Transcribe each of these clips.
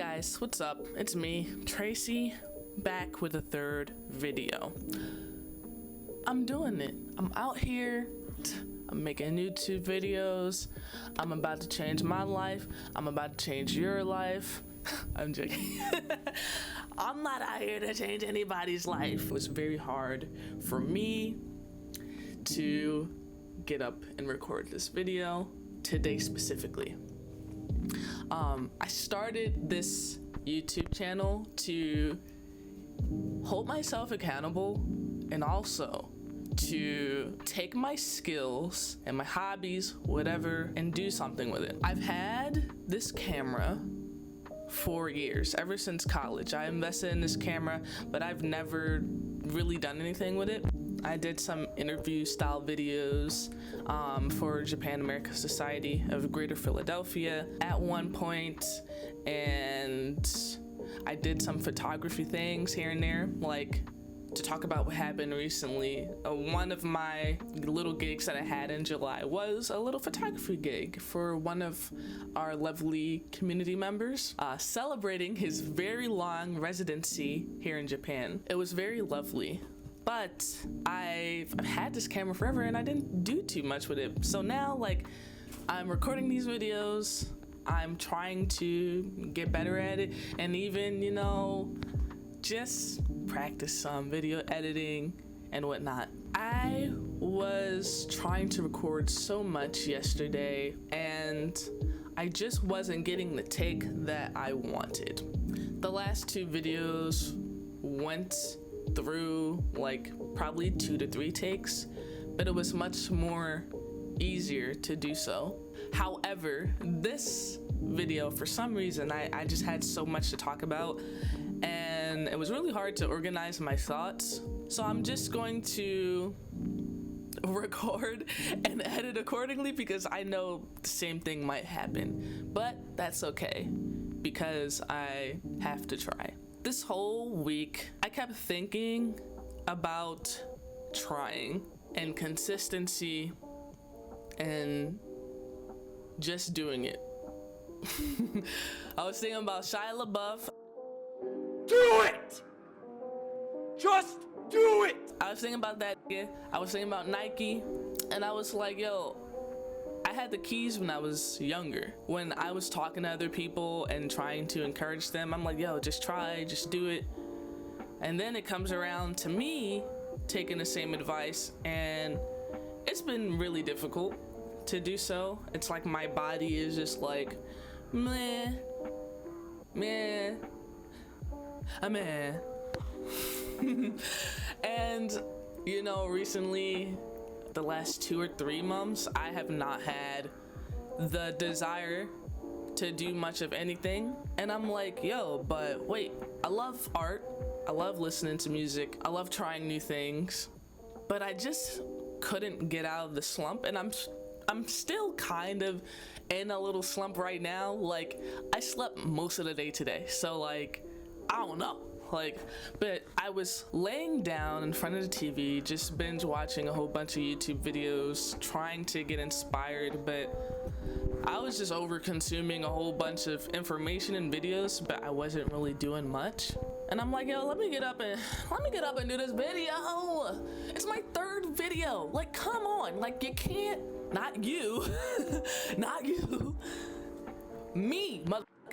guys, what's up? It's me, Tracy, back with a third video. I'm doing it. I'm out here. I'm making YouTube videos. I'm about to change my life. I'm about to change your life. I'm joking. I'm not out here to change anybody's life. It was very hard for me to get up and record this video today specifically. I started this YouTube channel to hold myself accountable and also to take my skills and my hobbies, whatever, and do something with it. I've had this camera for years, ever since college. I invested in this camera, but I've never really done anything with it. I did some interview style videos for Japan American Society of Greater Philadelphia at one point, and I did some photography things here and there, like to talk about what happened recently. One of my little gigs that I had in July was a little photography gig for one of our lovely community members, celebrating his very long residency here in Japan. It was very lovely. But I've had this camera forever and I didn't do too much with it. So now, I'm recording these videos, I'm trying to get better at it, and even, just practice some video editing and whatnot. I was trying to record so much yesterday and I just wasn't getting the take that I wanted. The last two videos went through probably 2 to 3 takes, but it was much more easier to do so. However, this video, for some reason, I just had so much to talk about and it was really hard to organize my thoughts. So I'm just going to record and edit accordingly because I know the same thing might happen, but that's okay because I have to try. This whole week, I kept thinking about trying and consistency and just doing it. I was thinking about Shia LaBeouf. Do it! Just do it! I was thinking about that. I was thinking about Nike, and I was like, yo, I had the keys when I was younger. When I was talking to other people and trying to encourage them, I'm like, yo, just try, just do it. And then it comes around to me taking the same advice, and it's been really difficult to do so. It's like my body is just like, meh. And, recently, the last 2 or 3 months, I have not had the desire to do much of anything. And I'm like, yo, but wait, I love art. I love listening to music. I love trying new things. But I just couldn't get out of the slump. And I'm still kind of in a little slump right now. I slept most of the day today. So I don't know. But I was laying down in front of the TV, just binge watching a whole bunch of YouTube videos, trying to get inspired, but I was just over consuming a whole bunch of information and videos, but I wasn't really doing much. And I'm like, yo, let me get up and do this video. It's my 3rd video. Come on. You can't, not you, not you, me,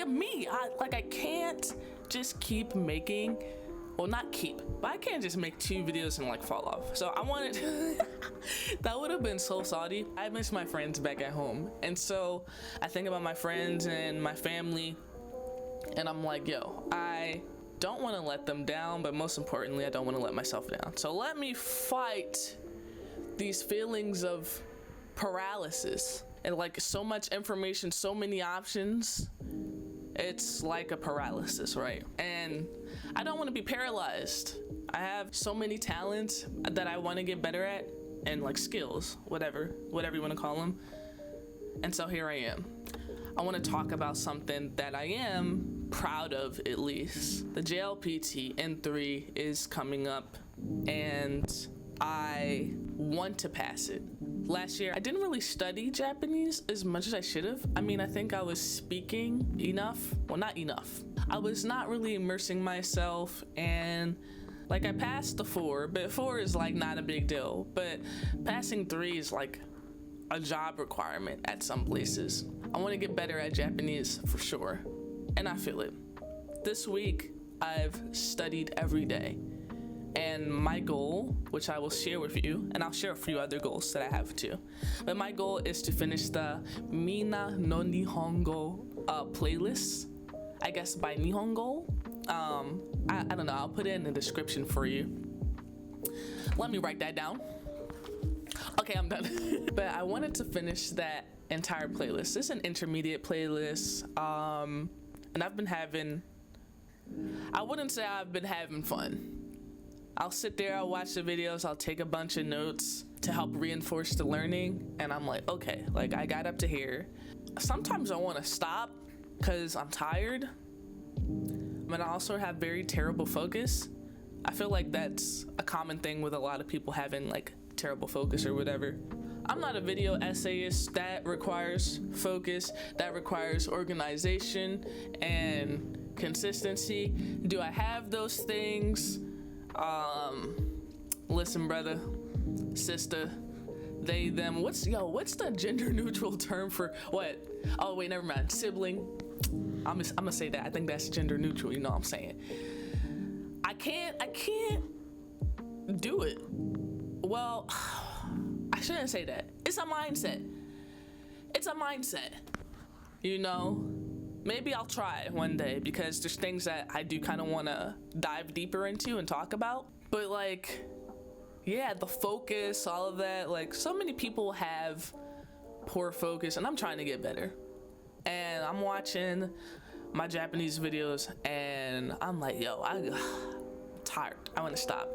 me. I can't just keep making, well, not keep, but I can't just make 2 videos and fall off. So I wanted that would have been so salty. I miss my friends back at home, and so I think about my friends and my family, and I'm like, yo, I don't want to let them down, but most importantly, I don't want to let myself down. So let me fight these feelings of paralysis and so much information, so many options. It's like a paralysis, right? And I don't want to be paralyzed. I have so many talents that I want to get better at, and skills, whatever you want to call them. And so here I am. I want to talk about something that I am proud of, at least. The JLPT N3 is coming up and I want to pass it. Last year, I didn't really study Japanese as much as I should have. I mean, I think I was speaking enough. Well, not enough. I was not really immersing myself, and like I passed the 4, but 4 is like not a big deal. But passing 3 is like a job requirement at some places. I want to get better at Japanese for sure, and I feel it. This week, I've studied every day. And my goal, which I will share with you, and I'll share a few other goals that I have too, but my goal is to finish the Mina no Nihon Goal playlist, I guess by Nihon Goal. I don't know, I'll put it in the description for you. Let me write that down. Okay, I'm done. But I wanted to finish that entire playlist. It's an intermediate playlist, and I've been having, I wouldn't say I've been having fun. I'll sit there, I'll watch the videos, I'll take a bunch of notes to help reinforce the learning, and I'm like, okay, like I got up to here. Sometimes I want to stop because I'm tired, but I also have very terrible focus. I feel like that's a common thing with a lot of people having like terrible focus or whatever. I'm not a video essayist. That requires focus, that requires organization and consistency. Do I have those things? Listen, brother, sister, they, them, what's the gender neutral term for what? Oh wait, never mind, sibling. I'm gonna say that. I think that's gender neutral, you know what I'm saying? I can't do it. Well, I shouldn't say that. It's a mindset. It's a mindset, you know? Maybe I'll try one day because there's things that I do kind of want to dive deeper into and talk about. But like, yeah, the focus, all of that, like so many people have poor focus and I'm trying to get better. And I'm watching my Japanese videos and I'm like, yo, I'm tired. I want to stop.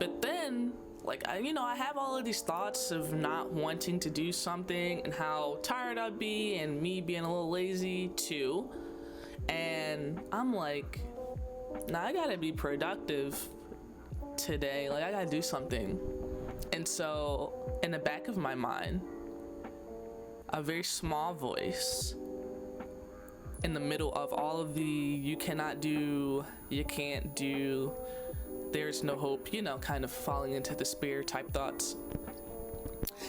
But then like, I have all of these thoughts of not wanting to do something and how tired I'd be and me being a little lazy too. And I'm like, nah, I gotta be productive today. Like, I gotta do something. And so in the back of my mind, a very small voice in the middle of all of the you cannot do, you can't do, there's no hope, kind of falling into despair type thoughts.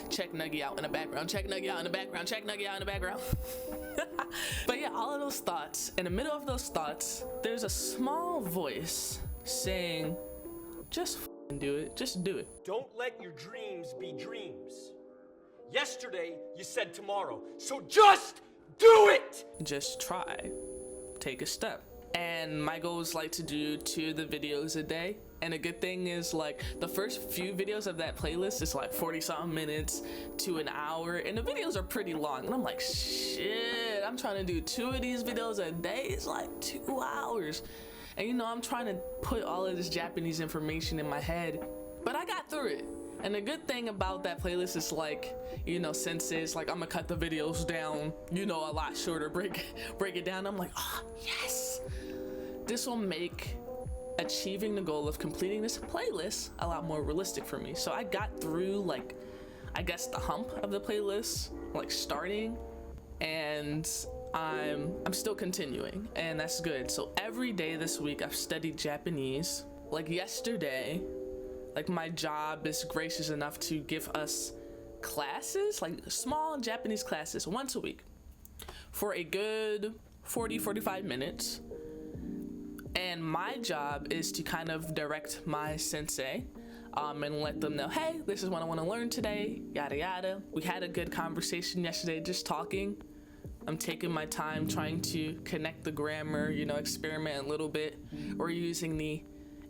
Check Nuggy out in the background, check Nuggy out in the background, check Nuggy out in the background. But yeah, all of those thoughts, in the middle of those thoughts, there's a small voice saying, just do it, just do it. Don't let your dreams be dreams. Yesterday, you said tomorrow, so just do it! Just try, take a step. And my goal is like to do 2 of the videos a day. And a good thing is like the first few videos of that playlist is like 40-something minutes to an hour. And the videos are pretty long. And I'm like, shit, I'm trying to do 2 of these videos a day. It's like 2 hours. And I'm trying to put all of this Japanese information in my head. But I got through it. And the good thing about that playlist is like, since it's like I'm gonna cut the videos down, a lot shorter, break it down. I'm like, oh, yes. This will make achieving the goal of completing this playlist a lot more realistic for me. So I got through like, I guess the hump of the playlist, like starting, and I'm still continuing, and that's good. So every day this week I've studied Japanese. Like yesterday, like my job is gracious enough to give us classes, like small Japanese classes once a week for a good 40-45 minutes. And my job is to kind of direct my sensei and let them know, hey, this is what I want to learn today, yada yada. We had a good conversation yesterday, just talking. I'm taking my time trying to connect the grammar, experiment a little bit. We're using the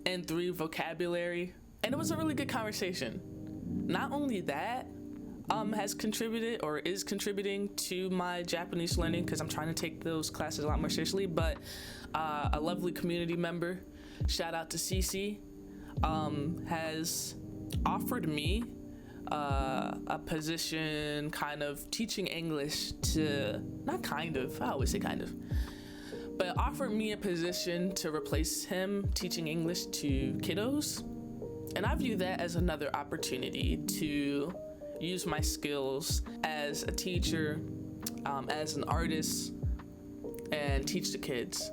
N3 vocabulary, and it was a really good conversation. Not only that, has contributed or is contributing to my Japanese learning because I'm trying to take those classes a lot more seriously, but a lovely community member, shout out to Cece, has offered me a position kind of teaching English to, I always say kind of, but offered me a position to replace him teaching English to kiddos. And I view that as another opportunity to use my skills as a teacher, as an artist, and teach the kids.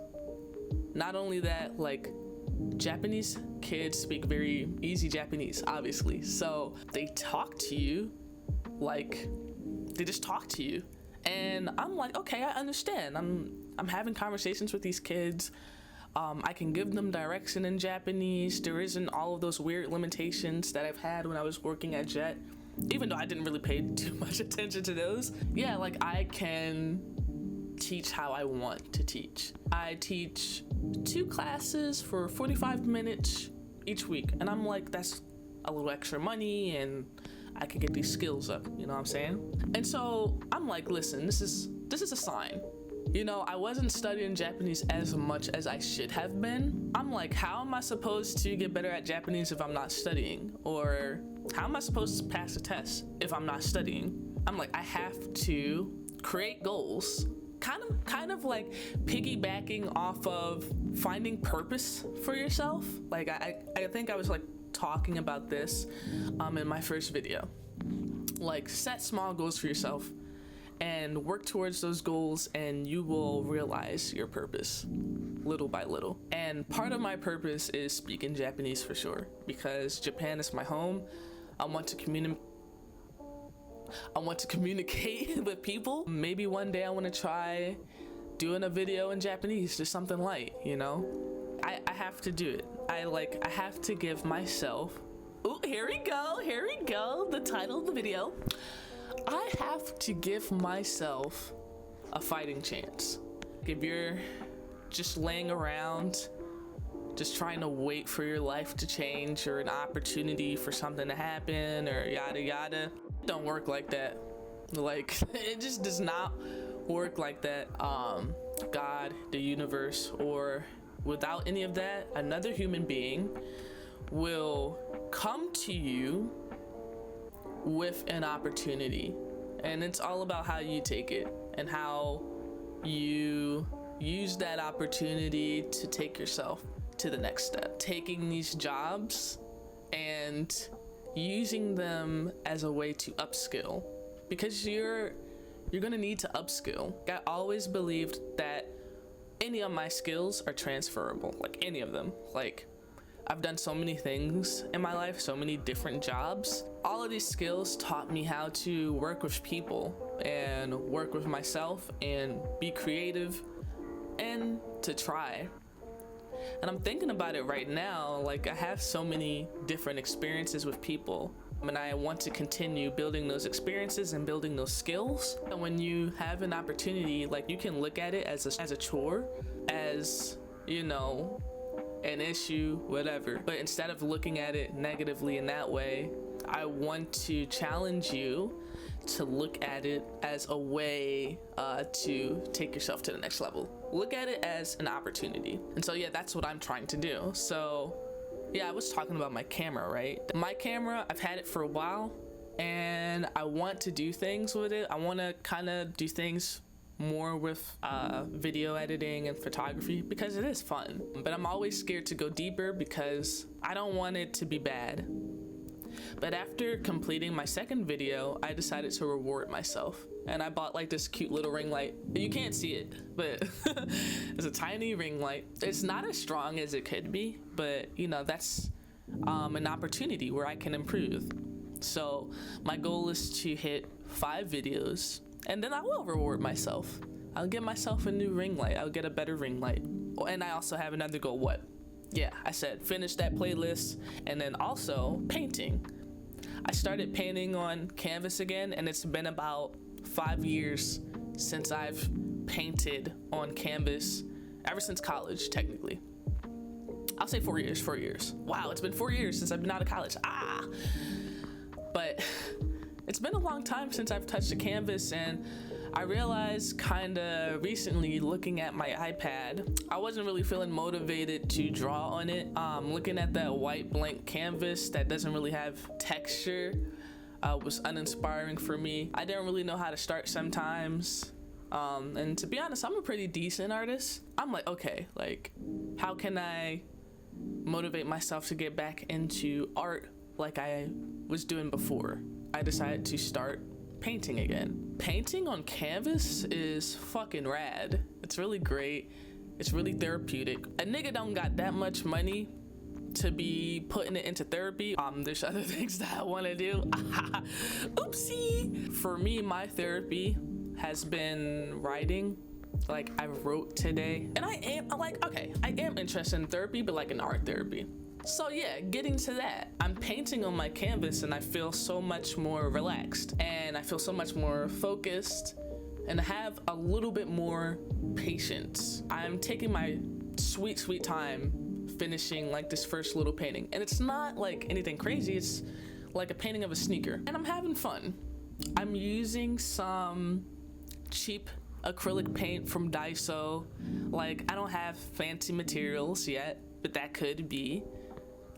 Not only that, like, Japanese kids speak very easy Japanese, obviously. So they talk to you like, they just talk to you. And I'm like, okay, I understand. I'm having conversations with these kids. I can give them direction in Japanese. There isn't all of those weird limitations that I've had when I was working at Jet, even though I didn't really pay too much attention to those. Yeah, like, I can teach how I want to teach. I teach 2 classes for 45 minutes each week, and I'm like, that's a little extra money, and I can get these skills up, you know what I'm saying? And so I'm like, listen, this is a sign. You know, I wasn't studying Japanese as much as I should have been. I'm like, how am I supposed to get better at Japanese if I'm not studying? Or how am I supposed to pass a test if I'm not studying? I'm like, I have to create goals, kind of like piggybacking off of finding purpose for yourself. Like, I think I was like talking about this in my first video. Like, set small goals for yourself and work towards those goals, and you will realize your purpose little by little. And part of my purpose is speaking Japanese for sure, because Japan is my home. I want to communicate with people. Maybe one day I want to try doing a video in Japanese, just something light, you know? I have to do it. I have to give myself, oh, here we go, the title of the video. I have to give myself a fighting chance. If you're just laying around, just trying to wait for your life to change or an opportunity for something to happen or yada yada, it don't work like that. Like, it just does not work like that. God, the universe, or without any of that, another human being will come to you with an opportunity, and it's all about how you take it and how you use that opportunity to take yourself to the next step. Taking these jobs and using them as a way to upskill, because you're gonna need to upskill. I always believed that any of my skills are transferable, like any of them. Like, I've done so many things in my life, so many different jobs. All of these skills taught me how to work with people and work with myself and be creative and to try. And I'm thinking about it right now, like, I have so many different experiences with people, and I want to continue building those experiences and building those skills. And when you have an opportunity, like, you can look at it as a chore, as, you know, an issue, whatever. But instead of looking at it negatively in that way, I want to challenge you to look at it as a way to take yourself to the next level. Look at it as an opportunity. And so, yeah, that's what I'm trying to do. So, yeah, I was talking about my camera, right? My camera, I've had it for a while, and I want to do things with it. I want to kind of do things more with video editing and photography, because it is fun. But I'm always scared to go deeper because I don't want it to be bad. But after completing my second video, I decided to reward myself, and I bought like this cute little ring light. You can't see it, but it's a tiny ring light. It's not as strong as it could be, but you know, that's an opportunity where I can improve. So my goal is to hit 5 videos, and then I will reward myself. I'll get myself a new ring light. I'll get a better ring light. Oh, and I also have another goal. What? Yeah, I said finish that playlist, and then also painting. I started painting on canvas again, and it's been about 5 years since I've painted on canvas, ever since college, technically. I'll say 4 years. Wow, it's been 4 years since I've been out of college. But it's been a long time since I've touched a canvas, and I realized kind of recently, looking at my iPad, I wasn't really feeling motivated to draw on it. Looking at that white blank canvas that doesn't really have texture was uninspiring for me. I didn't really know how to start sometimes. And to be honest, I'm a pretty decent artist. I'm like, okay, like, how can I motivate myself to get back into art like I was doing before? I decided to start painting again. Painting on canvas is fucking rad. It's really great. It's really therapeutic. A nigga don't got that much money to be putting it into therapy. There's other things that I want to do. Oopsie. For me, my therapy has been writing. Like, I wrote today, and I am interested in therapy, but like in art therapy. So yeah, getting to that, I'm painting on my canvas and I feel so much more relaxed and I feel so much more focused and I have a little bit more patience. I'm taking my sweet time finishing like this first little painting, and it's not like anything crazy. It's like a painting of a sneaker, and I'm having fun. I'm using some cheap acrylic paint from Daiso. Like, I don't have fancy materials yet, but that could be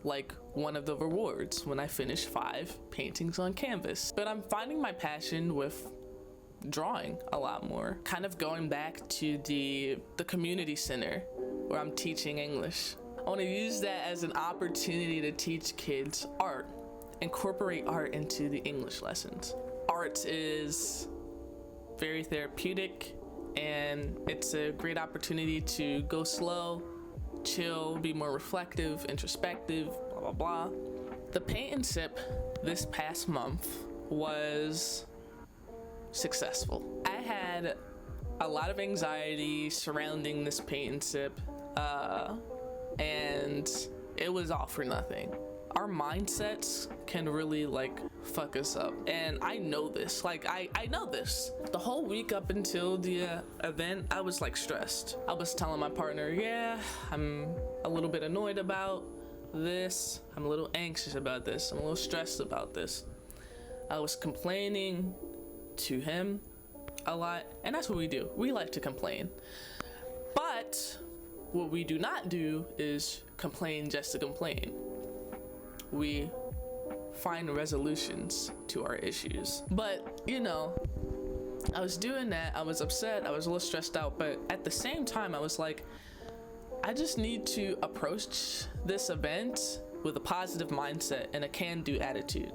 like one of the rewards when I finish 5 paintings on canvas. But I'm finding my passion with drawing a lot more. Kind of going back to the community center where I'm teaching English. I want to use that as an opportunity to teach kids art, incorporate art into the English lessons. Art is very therapeutic and it's a great opportunity to go slow, chill, be more reflective, introspective, blah, blah, blah. The paint and sip this past month was successful. I had a lot of anxiety surrounding this paint and sip, and it was all for nothing. Our mindsets can really like fuck us up, and I know this. Like, I know this. The whole week up until the event, I was like stressed. I was telling my partner, yeah, I'm a little bit annoyed about this. I'm a little anxious about this. I'm a little stressed about this. I was complaining to him a lot, and that's what we do. We like to complain. But what we do not do is complain just to complain. We find resolutions to our issues. But, you know, I was doing that. I was upset. I was a little stressed out. But at the same time, I was like, I just need to approach this event with a positive mindset and a can-do attitude.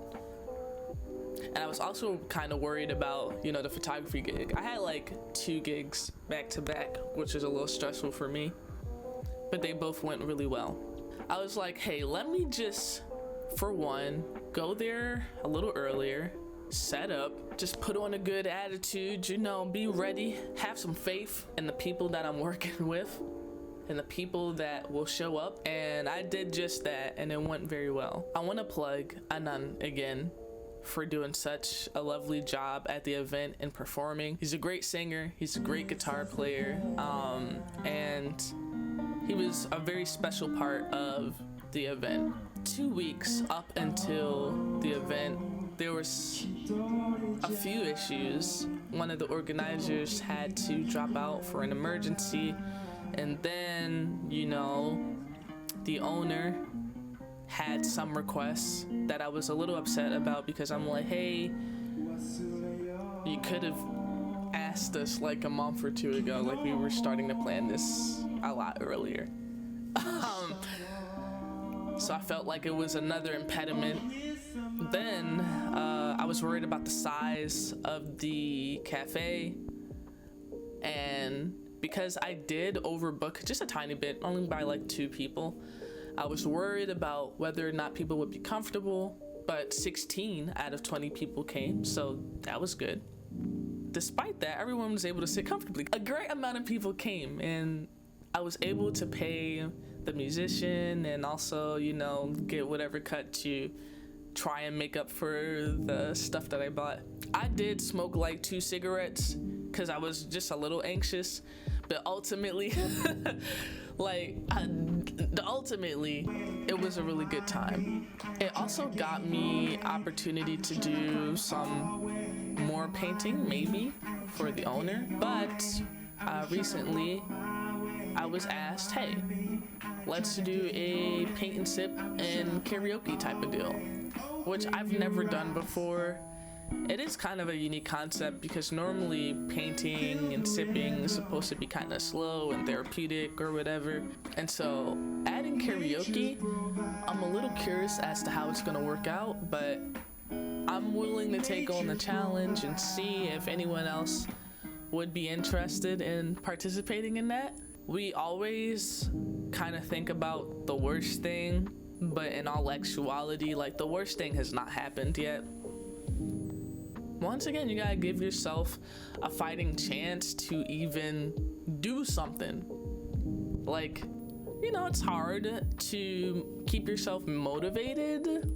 And I was also kind of worried about, you know, the photography gig. I had like 2 gigs back to back, which is a little stressful for me, but they both went really well. I was like, hey, let me just, for one, go there a little earlier, set up, just put on a good attitude, you know, be ready, have some faith in the people that I'm working with and the people that will show up. And I did just that, and it went very well. I want to plug Anan again for doing such a lovely job at the event and performing. He's a great singer, he's a great guitar player, and he was a very special part of the event. 2 weeks up until the event, there was a few issues. One of the organizers had to drop out for an emergency, and then, you know, the owner had some requests that I was a little upset about, because I'm like, hey, you could have asked us like a month or 2 ago. Like, we were starting to plan this a lot earlier. So I felt like it was another impediment. Then I was worried about the size of the cafe, and because I did overbook just a tiny bit, only by like 2 people, I was worried about whether or not people would be comfortable, but 16 out of 20 people came, so that was good. Despite that, everyone was able to sit comfortably. A great amount of people came, and I was able to pay the musician and also, you know, get whatever cut to try and make up for the stuff that I bought. I did smoke like 2 cigarettes because I was just a little anxious, but ultimately, ultimately, it was a really good time. It also got me opportunity to do some more painting, maybe, for the owner. But recently, I was asked, hey, let's do a paint and sip and karaoke type of deal, which I've never done before. It is kind of a unique concept because normally painting and sipping is supposed to be kind of slow and therapeutic or whatever. And so adding karaoke, I'm a little curious as to how it's going to work out, but I'm willing to take on the challenge and see if anyone else would be interested in participating in that. We always kind of think about the worst thing, but in all actuality, like, the worst thing has not happened yet. Once again, you gotta give yourself a fighting chance to even do something. Like, you know, it's hard to keep yourself motivated.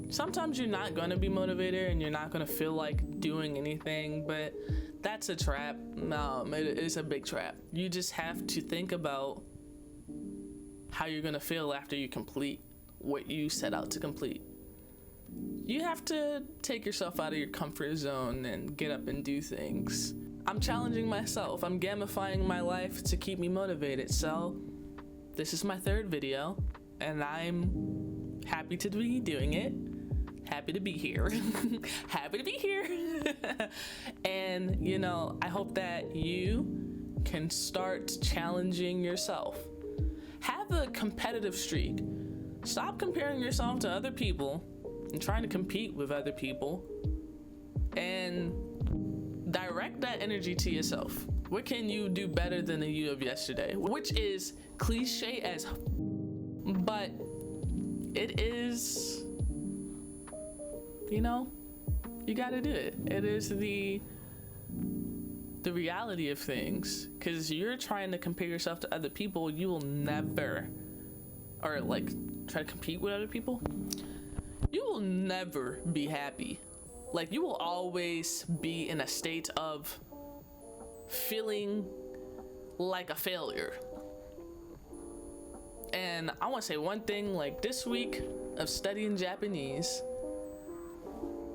Sometimes you're not gonna be motivated and you're not gonna feel like doing anything, but that's a trap. It is a big trap. You just have to think about how you're gonna feel after you complete what you set out to complete. You have to take yourself out of your comfort zone and get up and do things. I'm challenging myself. I'm gamifying my life to keep me motivated. So this is my third video and I'm happy to be doing it. Happy to be here. Happy to be here. And, you know, I hope that you can start challenging yourself. Have a competitive streak. Stop comparing yourself to other people and trying to compete with other people, and direct that energy to yourself. What can you do better than the you of yesterday? Which is cliche as, but it is, you know, you gotta do it. It is the reality of things, because you're trying to compare yourself to other people. You will never, or like try to compete with other people, you will never be happy. Like, you will always be in a state of feeling like a failure. And I want to say one thing, like, this week of studying Japanese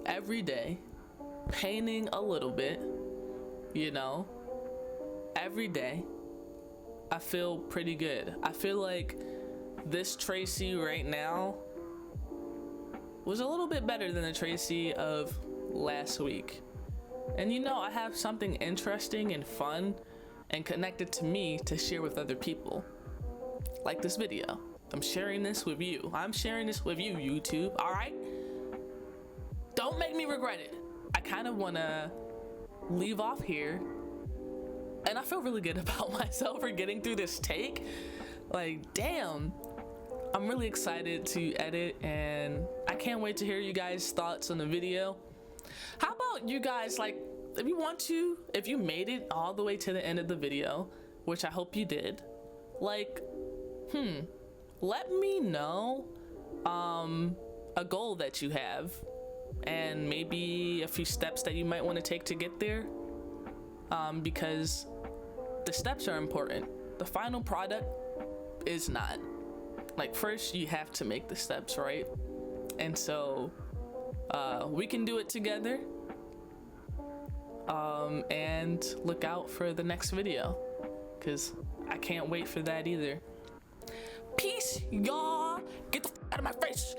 every day, painting a little bit, you know, every day, I feel pretty good. I feel like this Tracy right now was a little bit better than the Tracy of last week. And you know, I have something interesting and fun and connected to me to share with other people. Like this video. I'm sharing this with you. I'm sharing this with you, YouTube, all right? Don't make me regret it. I kind of want to leave off here. And I feel really good about myself for getting through this take. Like, damn. I'm really excited to edit, and I can't wait to hear you guys' thoughts on the video. How about you guys, like, if you want to, if you made it all the way to the end of the video, which I hope you did, like, let me know a goal that you have and maybe a few steps that you might want to take to get there, because the steps are important. The final product is not. Like, first you have to make the steps, right? And so we can do it together, and look out for the next video, because I can't wait for that either. Peace, y'all. Get the f out of my face.